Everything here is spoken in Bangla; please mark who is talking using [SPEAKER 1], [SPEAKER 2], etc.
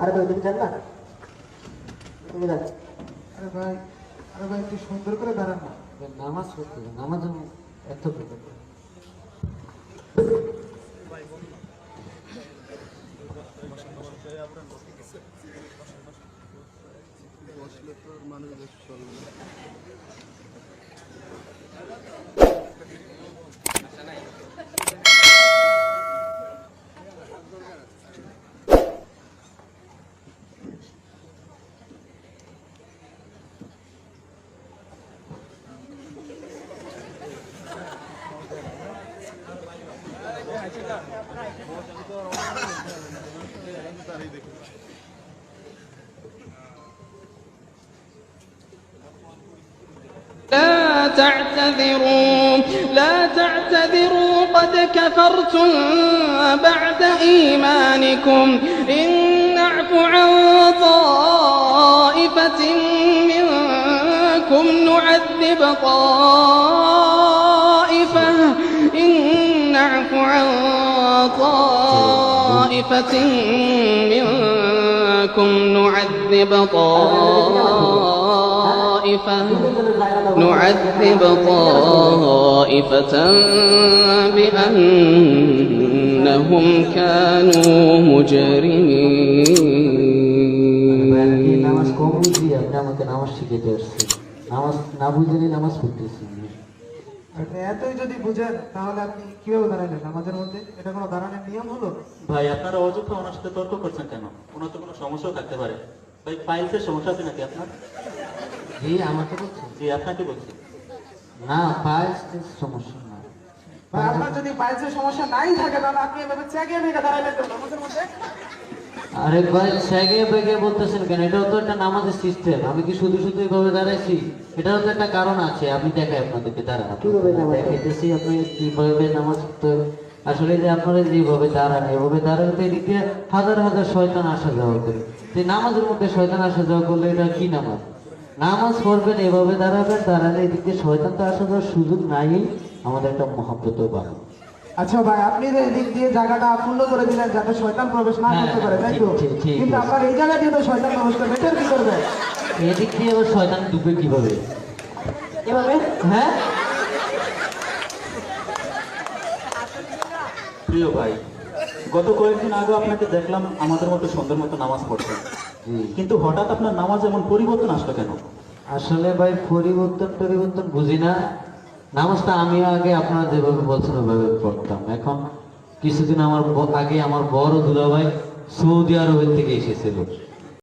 [SPEAKER 1] আরে ভাই তুমি জান না, তুমি জান।
[SPEAKER 2] আরে ভাই একটু সুন্দর করে দাঁড়ান না।
[SPEAKER 1] নামাজ পড়তে নামাজ এত
[SPEAKER 3] لا تعتذروا قد كفرتم بعد إيمانكم إن نعف عن طائفة منكم نعذب طائفة إن نعف عن طائفة منكم نعذب طائفة بأنهم كانوا مجرمين
[SPEAKER 1] নামাজ কম বুঝি আপনি আমাকে নামাজ শিখাতে আসছেন, নামাজ না বুঝলে নামাজ পড়তেছি।
[SPEAKER 2] আপনি এতই যদি বুঝেন তাহলে আপনি কিভাবে দাঁড়ালেন নামাজের মধ্যে? এটা কোনো দাঁড়ানোর নিয়ম হলো?
[SPEAKER 4] ভাই আপনারা অযথা ওনার সাথে তর্ক করছেন কেন? ওনার তো কোনো সমস্যাও থাকতে পারে। ভাই পাইলসের সমস্যা আছে নাকি আপনার?
[SPEAKER 1] জি আমাকে বলছেন?
[SPEAKER 4] জি আপনাকে বলছি।
[SPEAKER 1] না পায়ের সমস্যা না।
[SPEAKER 2] ভাই আপনার যদি পাইলসের সমস্যা নাই থাকে তাহলে আপনি এভাবে চেকিয়ে ভেঙে দাঁড়ালেন কেন নামাজের মধ্যে?
[SPEAKER 1] আরে ভাই সেগে বেগে বলতেছেন কেন? এটাও তো একটা নামাজের সিস্টেম। আমি কি শুধু শুধু এইভাবে দাঁড়াইছি? এটারও তো একটা কারণ আছে। আমি দেখাই আপনাদেরকে, দাঁড়ান দেখাইতেছি আপনি কিভাবে নামাজ পড়তে হবে। আসলে যে আপনারা যেভাবে দাঁড়ান এভাবে দাঁড়ালে তো এদিক দিয়ে হাজার হাজার শয়তান আসা যাওয়া করে। যে নামাজের মধ্যে শয়তান আসা যাওয়া করলে এটা কি নামাজ? নামাজ পড়বেন এভাবে দাঁড়াবেন, দাঁড়ালে এদিক দিয়ে শয়তান তো আসা যাওয়ার সুযোগ নাই। আমাদের একটা মহব্বতও বাড়ে।
[SPEAKER 2] আচ্ছা ভাই আপনি যে এদিক দিয়ে জায়গাটা পূর্ণ করে দিলেন যাতে শয়তান প্রবেশ না করতে পারে, তাই তো?
[SPEAKER 1] ঠিক
[SPEAKER 2] কিন্তু আপনার এই জায়গা দিয়ে তো শয়তান প্রবেশ করবে, এটা কি করবে?
[SPEAKER 1] এদিক দিয়ে আবার শয়তান ঢুকে কিভাবে? এভাবে? হ্যাঁ
[SPEAKER 4] প্রিয় ভাই, গত কয়েকদিন আগে আপনাকে দেখলাম আমাদের মতো সুন্দর মতো নামাজ পড়ছেন, কিন্তু হঠাৎ আপনার নামাজ এমন পরিবর্তন আসলো কেন?
[SPEAKER 1] আসলে ভাই পরিবর্তন বুঝি না। নামাজটা আমিও আগে আপনারা যেভাবে বলছেন ওইভাবে পড়তাম। এখন কিছুদিন আগে আমার বড় দুলাভাই সৌদি আরবের থেকে এসেছিল।